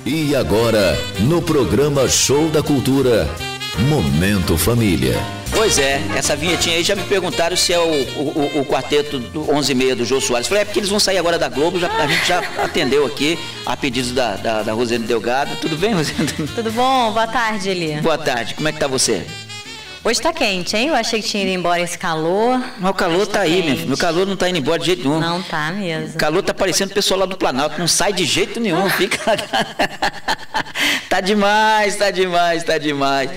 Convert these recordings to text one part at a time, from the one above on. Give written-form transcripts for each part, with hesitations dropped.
E agora, no programa Show da Cultura, Momento Família. Pois é, essa vinhetinha aí já me perguntaram se é o quarteto do 11h30 do Jô Soares. Falei, é porque eles vão sair agora da Globo, a gente já atendeu aqui a pedidos da Rosiane Delgado. Tudo bem, Rosiane? Tudo bom? Boa tarde, Eli. Boa tarde, como é que tá você? Hoje tá quente, hein? Eu achei que tinha ido embora esse calor. Mas o calor tá aí, meu filho. Meu calor não tá indo embora de jeito nenhum. Não tá mesmo. O calor tá parecendo o pessoal lá do Planalto, não sai de jeito nenhum, fica... Tá demais, tá demais, tá demais.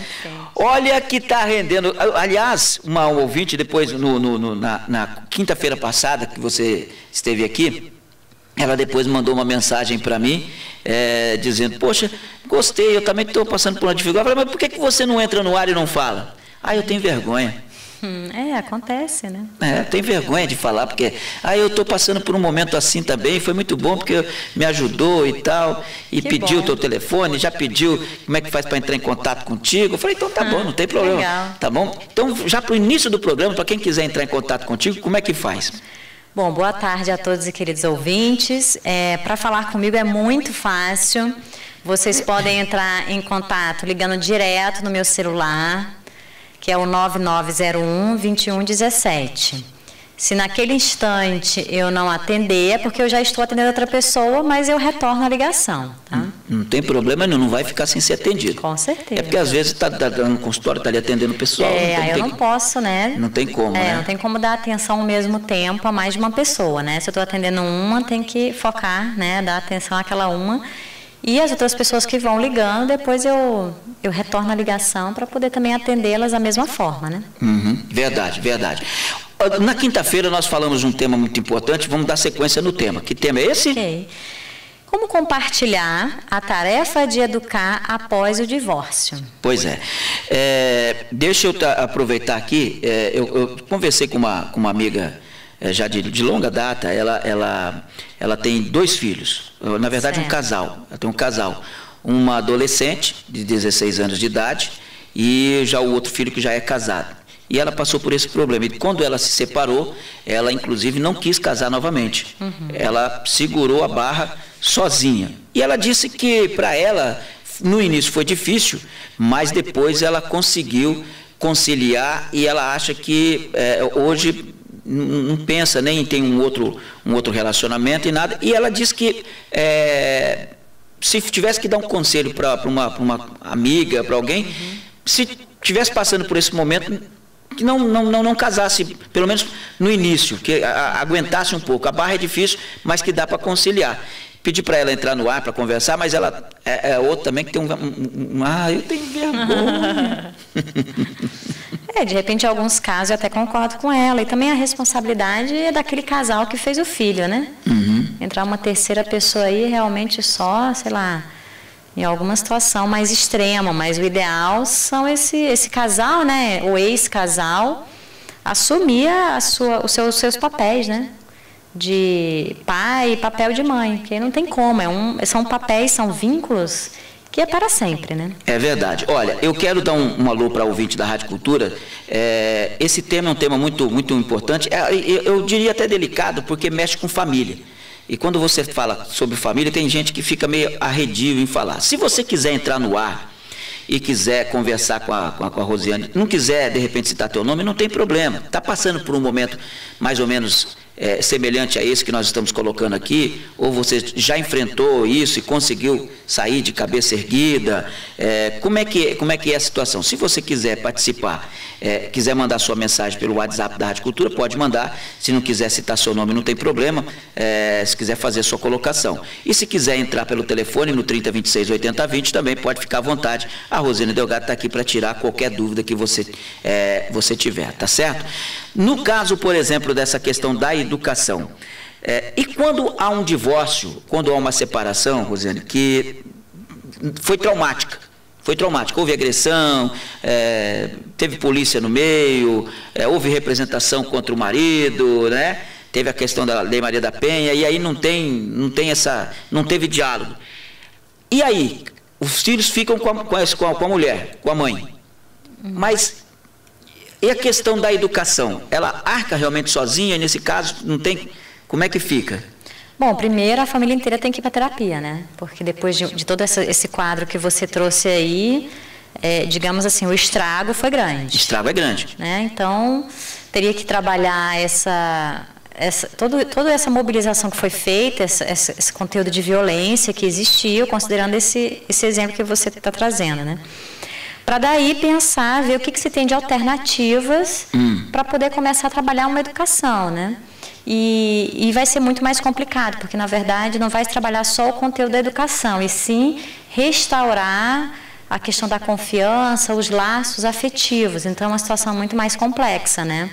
Olha que tá rendendo. Aliás, uma ouvinte, depois, na quinta-feira passada, que você esteve aqui, ela depois mandou uma mensagem para mim, dizendo, poxa, gostei, eu também estou passando por uma dificuldade. Eu falei, mas por que você não entra no ar e não fala? Ah, eu tenho vergonha. Acontece, né? Tenho vergonha de falar, porque eu estou passando por um momento assim também, foi muito bom, porque me ajudou e tal, e que pediu o teu telefone, já pediu como é que faz para entrar em contato contigo. Eu falei, então tá bom, não tem problema. Legal. Tá bom? Então, já para o início do programa, para quem quiser entrar em contato contigo, como é que faz? Bom, boa tarde a todos e queridos ouvintes. Para falar comigo é muito fácil. Vocês podem entrar em contato ligando direto no meu celular, que é o 9901-2117. Se naquele instante eu não atender, é porque eu já estou atendendo outra pessoa, mas eu retorno a ligação. Tá? Não tem problema, não vai ficar sem ser atendido. Com certeza. É porque às vezes está no consultório, está ali atendendo o pessoal. Eu não posso, né? Não tem como, né? Não tem como dar atenção ao mesmo tempo a mais de uma pessoa, né? Se eu estou atendendo uma, tem que focar, né? Dar atenção àquela uma. E as outras pessoas que vão ligando, depois eu retorno a ligação para poder também atendê-las da mesma forma, né? Verdade, verdade. Na quinta-feira nós falamos de um tema muito importante, vamos dar sequência no tema. Que tema é esse? Ok. Como compartilhar a tarefa de educar após o divórcio? Pois é. Deixa eu aproveitar aqui, eu conversei com uma amiga já de longa data, ela tem 2 filhos, na verdade um casal, ela tem um casal, uma adolescente de 16 anos de idade e já o outro filho que já é casado. E ela passou por esse problema. E quando ela se separou, ela inclusive não quis casar novamente. Ela segurou a barra sozinha. E ela disse que para ela, no início foi difícil, mas depois ela conseguiu conciliar e ela acha que hoje não pensa nem em ter um outro relacionamento e nada. E ela disse que se tivesse que dar um conselho para uma amiga, para alguém, se estivesse passando por esse momento, que não casasse, pelo menos no início, que aguentasse um pouco. A barra é difícil, mas que dá para conciliar. Pedi para ela entrar no ar para conversar, mas ela é outra também que tem eu tenho vergonha. De repente, em alguns casos, eu até concordo com ela. E também a responsabilidade é daquele casal que fez o filho, né? Entrar uma terceira pessoa aí realmente só, sei lá, em alguma situação mais extrema, mas o ideal são esse casal, né, o ex-casal, assumir os seus papéis, né, de pai e papel de mãe, porque não tem como, são papéis, são vínculos que é para sempre, né? É verdade. Olha, eu quero dar um alô para o ouvinte da Rádio Cultura. Esse tema é um tema muito, muito importante, eu diria até delicado, porque mexe com família. E quando você fala sobre família, tem gente que fica meio arredio em falar. Se você quiser entrar no ar e quiser conversar com a Rosiane, não quiser, de repente, citar teu nome, não tem problema. Está passando por um momento mais ou menos semelhante a esse que nós estamos colocando aqui, ou você já enfrentou isso e conseguiu sair de cabeça erguida, como é que é a situação? Se você quiser participar, quiser mandar sua mensagem pelo WhatsApp da Rádio Cultura, pode mandar. Se não quiser citar seu nome, não tem problema, se quiser fazer sua colocação. E se quiser entrar pelo telefone no 3026 8020, também pode ficar à vontade. A Rosiane Delgado está aqui para tirar qualquer dúvida que você tiver, tá certo? No caso, por exemplo, dessa questão da educação, e quando há um divórcio, quando há uma separação, Rosiane, que foi traumática, houve agressão, teve polícia no meio, houve representação contra o marido, né? Teve a questão da Lei Maria da Penha, e aí não teve diálogo. E aí, os filhos ficam com a mulher, com a mãe. Mas e a questão da educação? Ela arca realmente sozinha? Nesse caso, não tem... Como é que fica? Bom, primeiro a família inteira tem que ir para terapia, né? Porque depois de todo esse quadro que você trouxe aí, digamos assim, o estrago foi grande. O estrago é grande. Né? Então, teria que trabalhar toda essa mobilização que foi feita, esse conteúdo de violência que existiu, considerando esse exemplo que você está trazendo, né? Para daí pensar, ver o que se tem de alternativas para poder começar a trabalhar uma educação, né? E vai ser muito mais complicado, porque, na verdade, não vai trabalhar só o conteúdo da educação, e sim restaurar a questão da confiança, os laços afetivos. Então, é uma situação muito mais complexa, né?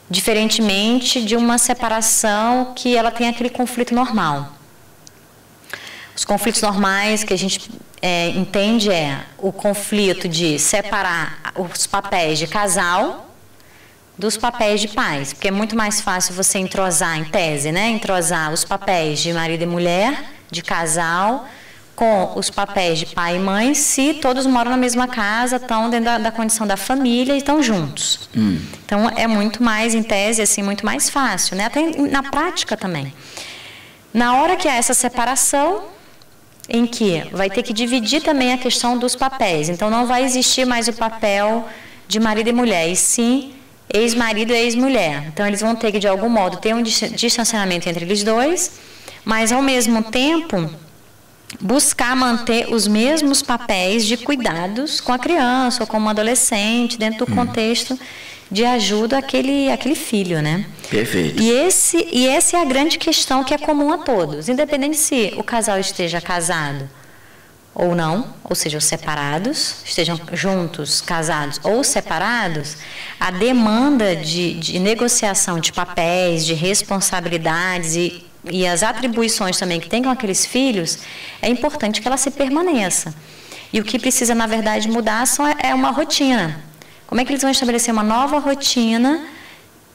Diferentemente de uma separação que ela tem aquele conflito normal. Os conflitos normais que a gente entende o conflito de separar os papéis de casal dos papéis de pais, porque é muito mais fácil você entrosar, em tese, né? Entrosar os papéis de marido e mulher, de casal, com os papéis de pai e mãe, se todos moram na mesma casa, estão dentro da condição da família e estão juntos. Então, é muito mais, em tese, assim, muito mais fácil, né? Até na prática também. Na hora que há essa separação, em que vai ter que dividir também a questão dos papéis. Então, não vai existir mais o papel de marido e mulher, e sim ex-marido e ex-mulher. Então, eles vão ter que, de algum modo, ter um distanciamento entre eles dois, mas, ao mesmo tempo, buscar manter os mesmos papéis de cuidados com a criança ou com um adolescente, dentro do contexto de ajuda àquele filho, né? Perfeito. E essa é a grande questão que é comum a todos, independente se o casal esteja casado ou não, ou sejam separados, estejam juntos, casados ou separados, a demanda de negociação de papéis, de responsabilidades e as atribuições também que tem com aqueles filhos, é importante que ela se permaneça. E o que precisa, na verdade, mudar é uma rotina. Como é que eles vão estabelecer uma nova rotina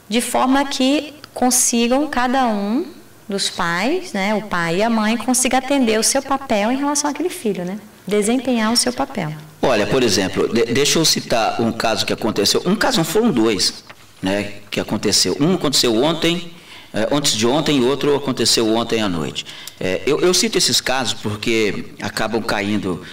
de forma que consigam, cada um dos pais, né, o pai e a mãe, consiga atender o seu papel em relação àquele filho, né? Desempenhar o seu papel. Olha, por exemplo, deixa eu citar um caso que aconteceu. Um caso, não foram dois, né, que aconteceu. Um aconteceu ontem, antes de ontem, e outro aconteceu ontem à noite. Eu cito esses casos porque acabam caindo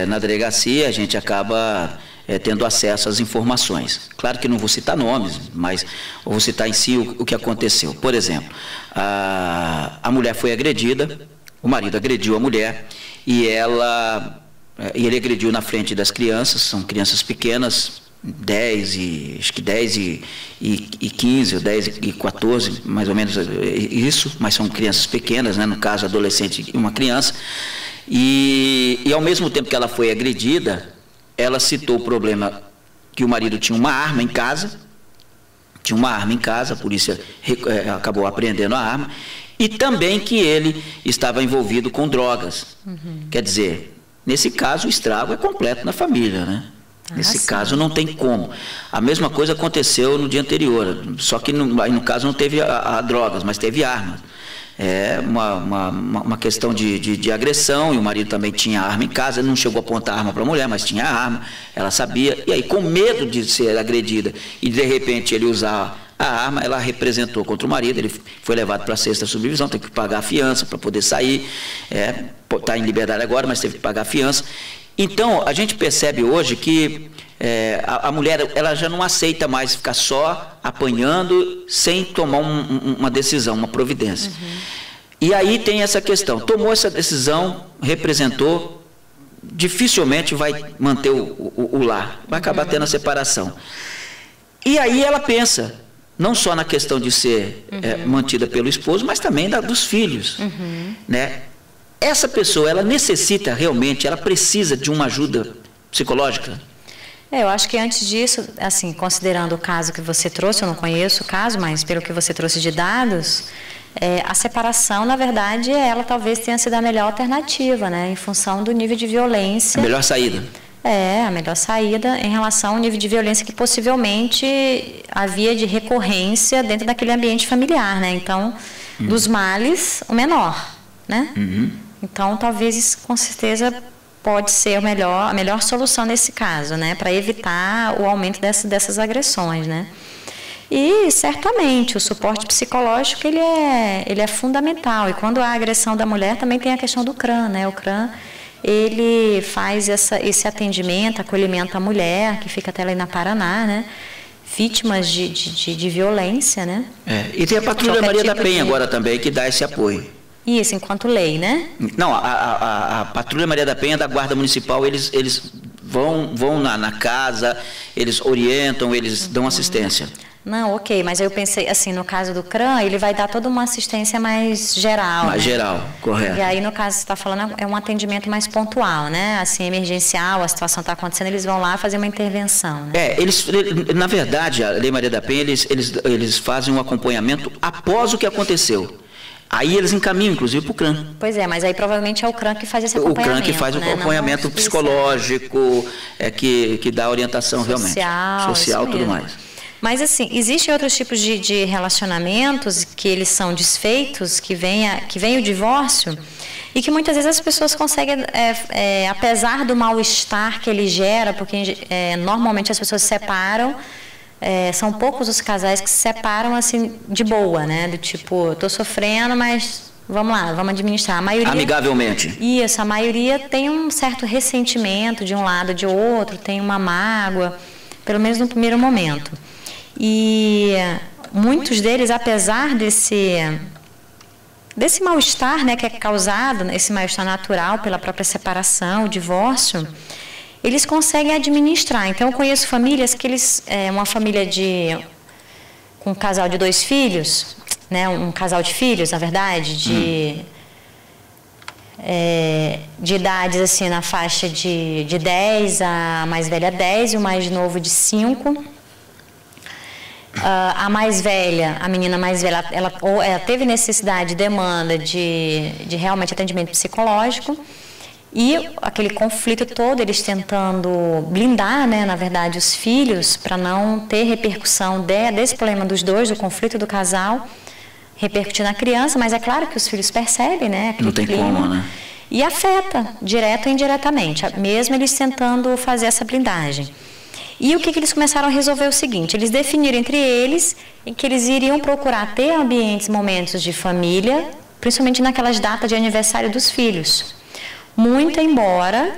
na delegacia, a gente acaba tendo acesso às informações. Claro que não vou citar nomes, mas vou citar em si o que aconteceu. Por exemplo, a mulher foi agredida, o marido agrediu a mulher e ele agrediu na frente das crianças, são crianças pequenas, 10 e 15, ou 10 e 14, mais ou menos isso, mas são crianças pequenas, né, no caso adolescente e uma criança, e ao mesmo tempo que ela foi agredida, ela citou o problema que o marido tinha uma arma em casa, a polícia acabou apreendendo a arma, e também que ele estava envolvido com drogas. Quer dizer, nesse caso o estrago é completo na família, né? Nesse caso não tem como. A mesma coisa aconteceu no dia anterior, só que no caso não teve a drogas, mas teve armas. É uma questão de agressão, e o marido também tinha arma em casa, não chegou a apontar a arma para a mulher, mas tinha arma, ela sabia, e aí com medo de ser agredida e de repente ele usar a arma, ela representou contra o marido, ele foi levado para a 6ª subdivisão, teve que pagar a fiança para poder sair, está em liberdade agora, mas teve que pagar a fiança. Então, a gente percebe hoje que a mulher ela já não aceita mais ficar só apanhando sem tomar uma decisão, uma providência. E aí tem essa questão, tomou essa decisão, representou, dificilmente vai manter o lar, vai acabar tendo a separação. E aí ela pensa, não só na questão de ser mantida pelo esposo, mas também dos filhos, né? Essa pessoa, ela necessita realmente, ela precisa de uma ajuda psicológica? Eu acho que antes disso, assim, considerando o caso que você trouxe, eu não conheço o caso, mas pelo que você trouxe de dados, a separação, na verdade, ela talvez tenha sido a melhor alternativa, né? Em função do nível de violência. A melhor saída. A melhor saída em relação ao nível de violência que possivelmente havia de recorrência dentro daquele ambiente familiar, né? Então, dos males, o menor, né? Então, talvez isso, com certeza, pode ser a melhor solução nesse caso, né? Para evitar o aumento dessas agressões, né? E certamente o suporte psicológico ele é fundamental. E quando há agressão da mulher também tem a questão do CRAM, né? O CRAM ele faz esse atendimento, acolhimento à mulher, que fica até ali na Paraná, né? Vítimas de violência, né? E tem a Patrulha Maria da Penha agora também, que dá esse apoio. Isso, enquanto lei, né? Não, a Patrulha Maria da Penha da Guarda Municipal, eles vão na casa, eles orientam, eles dão assistência. Não, ok, mas eu pensei, assim, no caso do CRAM, ele vai dar toda uma assistência mais geral. Mais né? geral, correto. E aí, no caso que você está falando, é um atendimento mais pontual, né? Assim, emergencial, a situação está acontecendo, eles vão lá fazer uma intervenção. Né? Na verdade, a Lei Maria da Penha, eles fazem um acompanhamento após o que aconteceu. Aí eles encaminham, inclusive, para o CRAM. Pois é, mas aí provavelmente é o CRAM que faz esse acompanhamento. O CRAM que faz o acompanhamento psicológico, que dá orientação social e tudo mais. Mas, assim, existem outros tipos de relacionamentos que eles são desfeitos, que vem o divórcio, e que muitas vezes as pessoas conseguem, apesar do mal-estar que ele gera, porque normalmente as pessoas se separam, são poucos os casais que se separam assim de boa, né? Do tipo, estou sofrendo, mas vamos lá, vamos administrar. A maioria, amigavelmente. Isso, a maioria tem um certo ressentimento de um lado ou de outro, tem uma mágoa, pelo menos no primeiro momento. E muitos deles, apesar desse mal-estar, né, que é causado, esse mal-estar natural pela própria separação, o divórcio, eles conseguem administrar. Então, eu conheço famílias que uma família com um casal de 2 filhos, né, um casal de filhos, na verdade, de idades assim, na faixa de 10, a mais velha 10 e o mais novo de 5. A mais velha, a menina mais velha, ela teve necessidade, demanda de realmente atendimento psicológico, e aquele conflito todo, eles tentando blindar, né, na verdade, os filhos, para não ter repercussão desse problema dos dois, do conflito do casal, repercutir na criança, mas é claro que os filhos percebem, né? Não tem como, né? E afeta, direto ou indiretamente, mesmo eles tentando fazer essa blindagem. E o que eles começaram a resolver é o seguinte: eles definiram entre eles em que eles iriam procurar ter ambientes, momentos de família, principalmente naquelas datas de aniversário dos filhos. Muito embora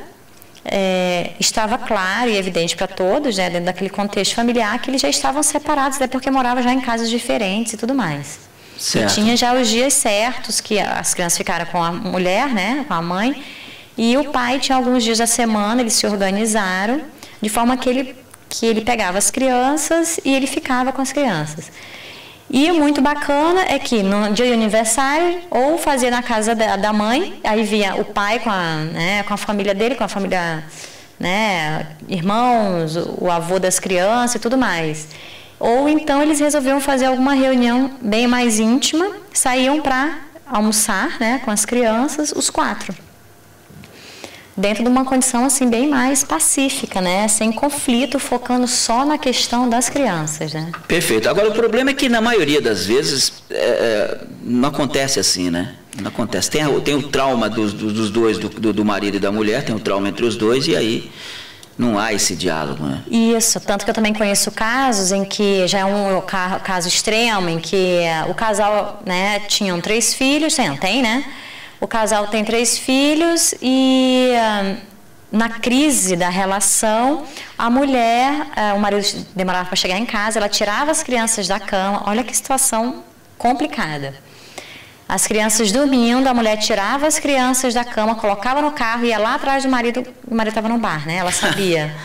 estava claro e evidente para todos, né, dentro daquele contexto familiar, que eles já estavam separados, até porque moravam já em casas diferentes e tudo mais. Certo. E tinha já os dias certos que as crianças ficaram com a mulher, né, com a mãe, e o pai tinha alguns dias da semana, eles se organizaram de forma que ele pegava as crianças e ele ficava com as crianças. E o muito bacana é que no dia de aniversário, ou fazia na casa da mãe, aí via o pai com a família dele, com a família, né, irmãos, o avô das crianças e tudo mais. Ou então eles resolviam fazer alguma reunião bem mais íntima, saíam para almoçar, né, com as crianças, os 4. Dentro de uma condição assim bem mais pacífica, né? Sem conflito, focando só na questão das crianças, né? Perfeito. Agora, o problema é que na maioria das vezes não acontece assim, né? Não acontece. Tem o trauma dos dois, do marido e da mulher, tem o trauma entre os dois, e aí não há esse diálogo, né? Isso, tanto que eu também conheço casos em que já é um caso extremo, em que o casal, né, tinham 3 filhos, tem, né? O casal tem 3 filhos e na crise da relação, a mulher, o marido demorava para chegar em casa, ela tirava as crianças da cama. Olha que situação complicada. As crianças dormindo, a mulher tirava as crianças da cama, colocava no carro, ia lá atrás do marido, o marido estava no bar, né? Ela sabia.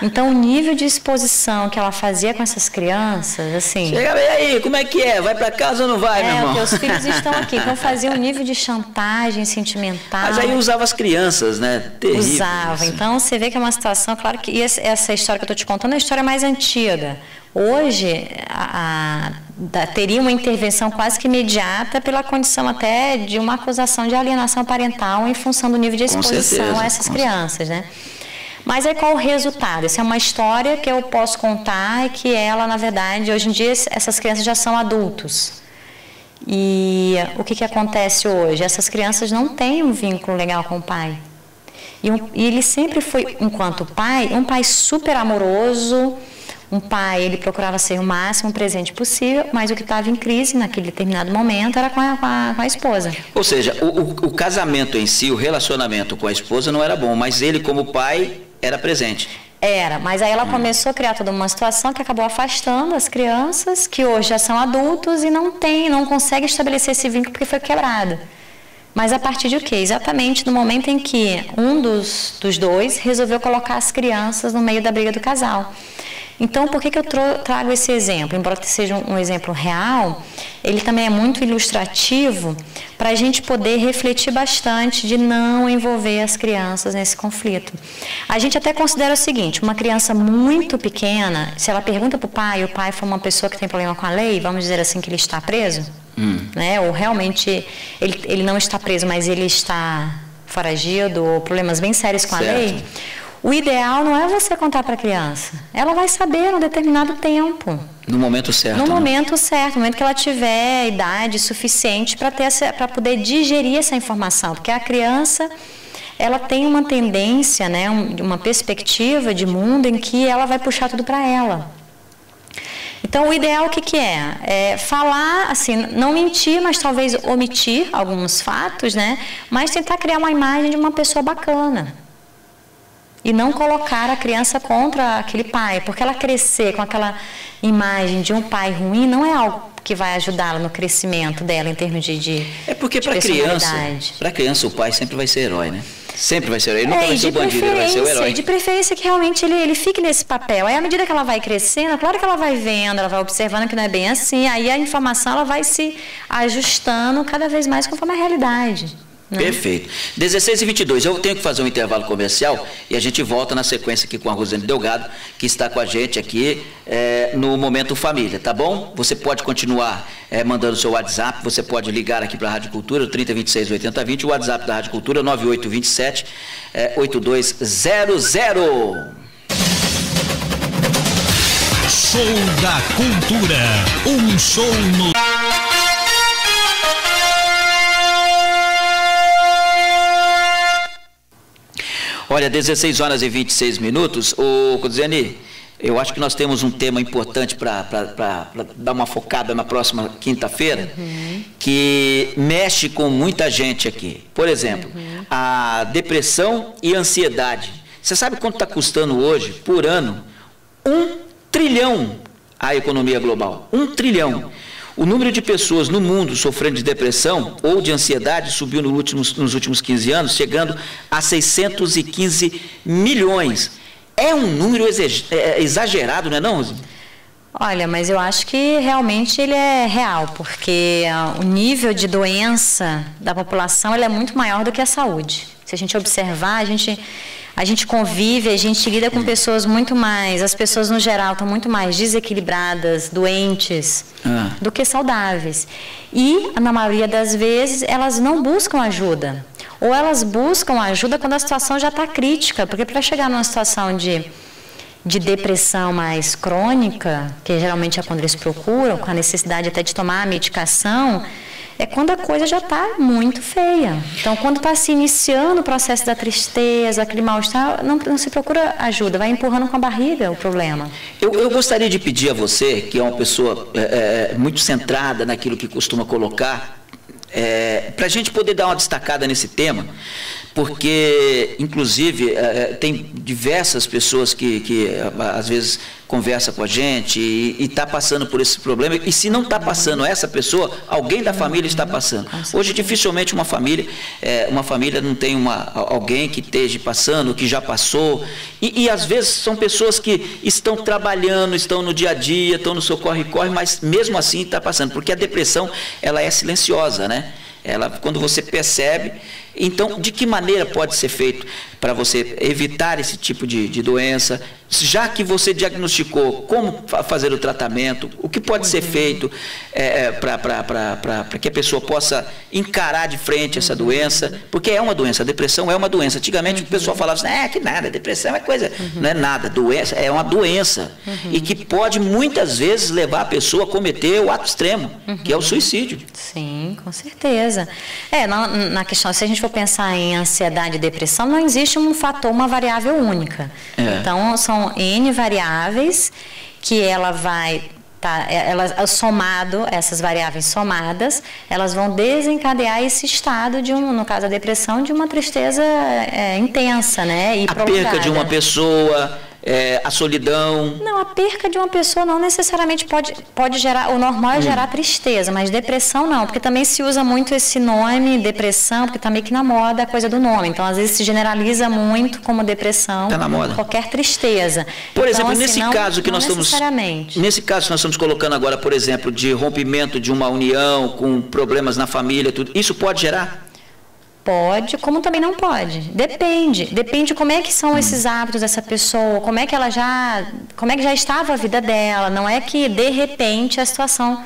Então, o nível de exposição que ela fazia com essas crianças, assim... Chega, e aí, como é que é? Vai para casa ou não vai, meu irmão? Porque os filhos estão aqui. Então, fazia um nível de chantagem sentimental. Mas aí usava as crianças, né? Terrível. Usava. Então, você vê que é uma situação... Claro que essa história que eu estou te contando é a história mais antiga. Hoje, teria uma intervenção quase que imediata pela condição até de uma acusação de alienação parental em função do nível de exposição a essas crianças, né? Mas aí qual o resultado? Essa é uma história que eu posso contar e que ela, na verdade, hoje em dia essas crianças já são adultos. E o que acontece hoje? Essas crianças não têm um vínculo legal com o pai. E ele sempre foi, enquanto pai, um pai super amoroso, Um pai, ele procurava ser o máximo presente possível, mas o que estava em crise naquele determinado momento era com a esposa. Ou seja, o casamento em si, o relacionamento com a esposa não era bom, mas ele como pai era presente. Era, mas aí ela começou a criar toda uma situação que acabou afastando as crianças, que hoje já são adultos e não conseguem estabelecer esse vínculo porque foi quebrado. Mas a partir de quê? Exatamente no momento em que um dos dois resolveu colocar as crianças no meio da briga do casal. Então, por que eu trago esse exemplo? Embora seja um exemplo real, ele também é muito ilustrativo para a gente poder refletir bastante de não envolver as crianças nesse conflito. A gente até considera o seguinte, uma criança muito pequena, se ela pergunta para o pai, foi uma pessoa que tem problema com a lei, vamos dizer assim que ele está preso, né? Ou realmente ele não está preso, mas ele está foragido, ou problemas bem sérios com a lei. O ideal não é você contar para a criança. Ela vai saber num determinado tempo. No momento certo. No momento certo, no momento que ela tiver idade suficiente para poder digerir essa informação. Porque a criança, ela tem uma tendência, né, uma perspectiva de mundo em que ela vai puxar tudo para ela. Então, o ideal o que é? É falar, assim, não mentir, mas talvez omitir alguns fatos, né? Mas tentar criar uma imagem de uma pessoa bacana. E não colocar a criança contra aquele pai, porque ela crescer com aquela imagem de um pai ruim não é algo que vai ajudá-la no crescimento dela em termos de É porque para criança o pai sempre vai ser herói, né? Sempre vai ser herói. Ele nunca vai ser o bandido, ele vai ser o herói. De preferência que realmente ele fique nesse papel. Aí à medida que ela vai crescendo, claro que ela vai vendo, ela vai observando que não é bem assim, aí a informação ela vai se ajustando cada vez mais conforme a realidade. Perfeito. 16h22, eu tenho que fazer um intervalo comercial e a gente volta na sequência aqui com a Rosane Delgado, que está com a gente aqui no Momento Família, tá bom? Você pode continuar mandando seu WhatsApp, você pode ligar aqui para a Rádio Cultura, 3026-8020, o WhatsApp da Rádio Cultura, 9827-8200. Show da Cultura, um show no... Olha, 16h26. Ô, Codiane, eu acho que nós temos um tema importante para dar uma focada na próxima quinta-feira, que mexe com muita gente aqui. Por exemplo, a depressão e a ansiedade. Você sabe quanto está custando hoje, por ano? 1 trilhão a economia global. 1 trilhão. O número de pessoas no mundo sofrendo de depressão ou de ansiedade subiu nos últimos 15 anos, chegando a 615 milhões. É um número exagerado, não é não, Rosane? Olha, mas eu acho que realmente ele é real, porque o nível de doença da população ele é muito maior do que a saúde. Se a gente observar, a gente convive, a gente lida com pessoas muito mais, as pessoas no geral estão muito mais desequilibradas, doentes, do que saudáveis. E, na maioria das vezes, elas não buscam ajuda. Ou elas buscam ajuda quando a situação já está crítica, porque para chegar numa situação de depressão mais crônica, que geralmente é quando eles procuram, com a necessidade até de tomar a medicação, é quando a coisa já está muito feia. Então, quando está se iniciando o processo da tristeza, aquele mal-estar, não se procura ajuda, vai empurrando com a barriga o problema. Eu gostaria de pedir a você, que é uma pessoa muito centrada naquilo que costuma colocar, para a gente poder dar uma destacada nesse tema, porque, inclusive, tem diversas pessoas que às vezes conversa com a gente e está passando por esse problema, e se não está passando essa pessoa, alguém da família está passando. Hoje, dificilmente uma família não tem alguém que esteja passando, que já passou, e às vezes são pessoas que estão trabalhando, estão no dia a dia, estão no seu corre-corre, mas mesmo assim está passando, porque a depressão, ela é silenciosa, né? Quando você percebe, então, de que maneira pode ser feito para você evitar esse tipo de doença, já que você diagnosticou, como fazer o tratamento, o que pode ser feito para que a pessoa possa encarar de frente essa doença, porque é uma doença, a depressão é uma doença. Antigamente o pessoal falava assim, que nada, depressão é coisa, não é nada, doença é uma doença, e que pode muitas vezes levar a pessoa a cometer o ato extremo, que é o suicídio. Sim, com certeza. Na questão, se a gente for pensar em ansiedade e depressão, não existe um fator, uma variável única. Então, são N variáveis que ela vai... essas variáveis somadas, elas vão desencadear esse estado no caso da depressão, de uma tristeza intensa, né? E a perca de uma pessoa, a solidão. Não, a perca de uma pessoa não necessariamente pode gerar, o normal é gerar tristeza, mas depressão não, porque também se usa muito esse nome, depressão, porque está meio que na moda a coisa do nome, então às vezes se generaliza muito como depressão, tá na moda. Qualquer tristeza. Por então, exemplo, assim, nesse caso que nós estamos colocando agora, por exemplo, de rompimento de uma união com problemas na família, tudo, isso pode gerar? Pode, como também não pode. Depende como é que são esses hábitos dessa pessoa, como é que já estava a vida dela. Não é que de repente a situação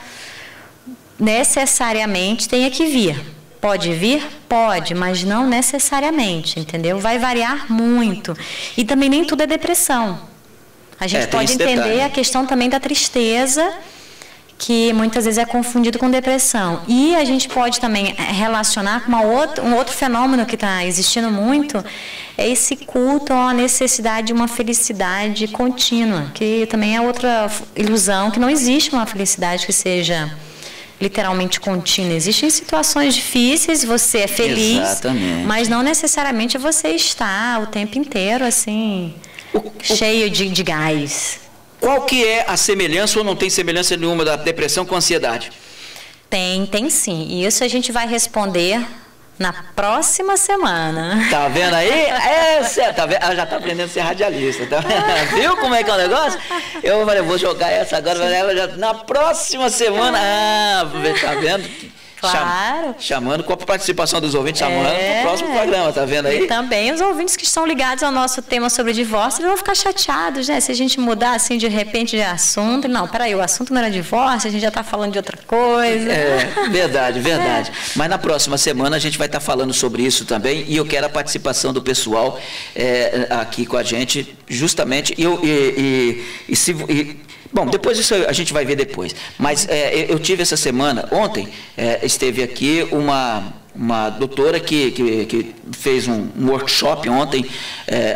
necessariamente tenha que vir. Pode vir? Pode, mas não necessariamente, entendeu? Vai variar muito. E também nem tudo é depressão. A gente pode entender a questão também da tristeza, que muitas vezes é confundido com depressão. E a gente pode também relacionar com um outro fenômeno que está existindo muito, é esse culto à necessidade de uma felicidade contínua, que também é outra ilusão, que não existe uma felicidade que seja literalmente contínua. Existem situações difíceis, você é feliz, exatamente, mas não necessariamente você está o tempo inteiro assim, cheio de gás. Qual que é a semelhança ou não tem semelhança nenhuma da depressão com a ansiedade? Tem sim. E isso a gente vai responder na próxima semana. Tá vendo aí? Tá vendo? Ela já tá aprendendo a ser radialista. Tá? Viu como é que é o negócio? Eu falei, vou jogar essa agora, ela já, na próxima semana. Tá vendo? Claro. Chamando com a participação dos ouvintes, chamando para o próximo programa, tá vendo aí? E também os ouvintes que estão ligados ao nosso tema sobre divórcio, eles vão ficar chateados, né? Se a gente mudar assim de repente de assunto. Não, peraí, o assunto não era divórcio, a gente já está falando de outra coisa. Verdade. Mas na próxima semana a gente vai estar falando sobre isso também, e eu quero a participação do pessoal aqui com a gente, justamente. Bom, depois isso a gente vai ver depois. Mas eu tive essa semana, ontem, esteve aqui uma doutora que fez um workshop ontem,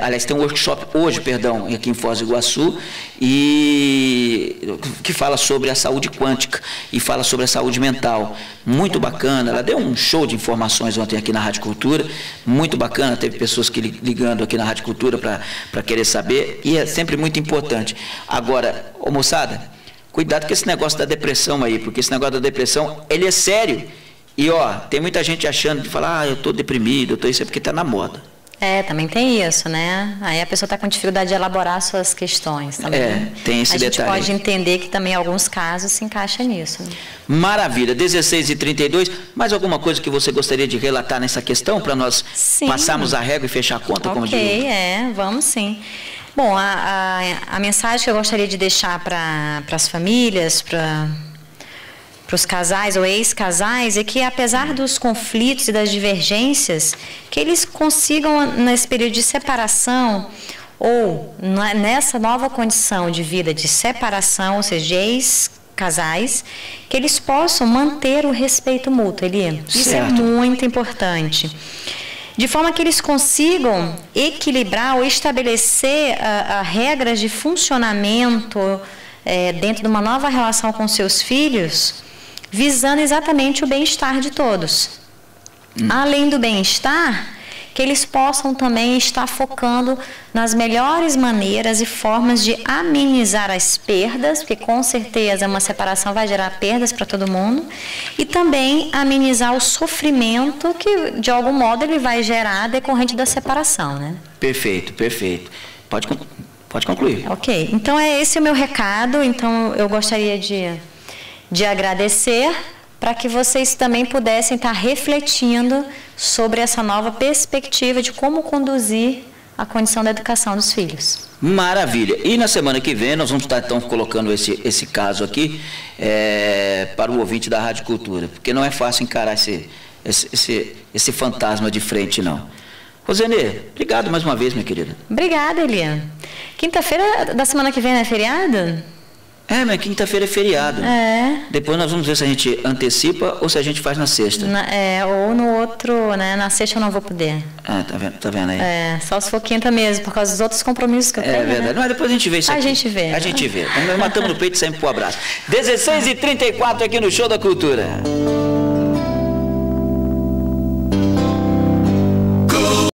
aliás, tem um workshop hoje, perdão, aqui em Foz do Iguaçu, e que fala sobre a saúde quântica e fala sobre a saúde mental. Muito bacana, ela deu um show de informações ontem aqui na Rádio Cultura, muito bacana, teve pessoas que ligando aqui na Rádio Cultura para querer saber, e é sempre muito importante. Agora, moçada, cuidado com esse negócio da depressão aí, porque esse negócio da depressão, ele é sério. E tem muita gente achando de falar, eu estou deprimido, isso é porque está na moda. Também tem isso, né? Aí a pessoa está com dificuldade de elaborar suas questões também. Tem esse detalhe. A gente pode entender que também em alguns casos se encaixa nisso. Né? Maravilha, 16h32, mais alguma coisa que você gostaria de relatar nessa questão, para nós passarmos a régua e fechar a conta, como diz? Vamos sim. Bom, a mensagem que eu gostaria de deixar para as famílias, para os casais ou ex-casais, é que apesar dos conflitos e das divergências, que eles consigam, nesse período de separação, ou nessa nova condição de vida de separação, ou seja, de ex-casais, que eles possam manter o respeito mútuo, Eli. Isso é muito importante. De forma que eles consigam equilibrar ou estabelecer regras de funcionamento dentro de uma nova relação com seus filhos, visando exatamente o bem-estar de todos. Além do bem-estar, que eles possam também estar focando nas melhores maneiras e formas de amenizar as perdas, porque com certeza uma separação vai gerar perdas para todo mundo, e também amenizar o sofrimento que, de algum modo, ele vai gerar decorrente da separação, né? Perfeito. Pode concluir. Ok, então esse o meu recado. Então eu gostaria de agradecer, para que vocês também pudessem estar refletindo sobre essa nova perspectiva de como conduzir a condição da educação dos filhos. Maravilha. E na semana que vem nós vamos estar então colocando esse caso aqui para o ouvinte da Rádio Cultura, porque não é fácil encarar esse fantasma de frente, não. Rosenê, obrigado mais uma vez, minha querida. Obrigada, Eliane. Quinta-feira da semana que vem não é feriado? Mas quinta-feira é feriado. Depois nós vamos ver se a gente antecipa ou se a gente faz na sexta. Ou no outro, né? Na sexta eu não vou poder. Tá vendo aí? Só se for quinta mesmo, por causa dos outros compromissos que eu tenho. É verdade. Né? Mas depois a gente vê isso aqui. A gente vê. A gente vê. Nós matamos no peito e saímos pro abraço. 16h34 aqui no Show da Cultura.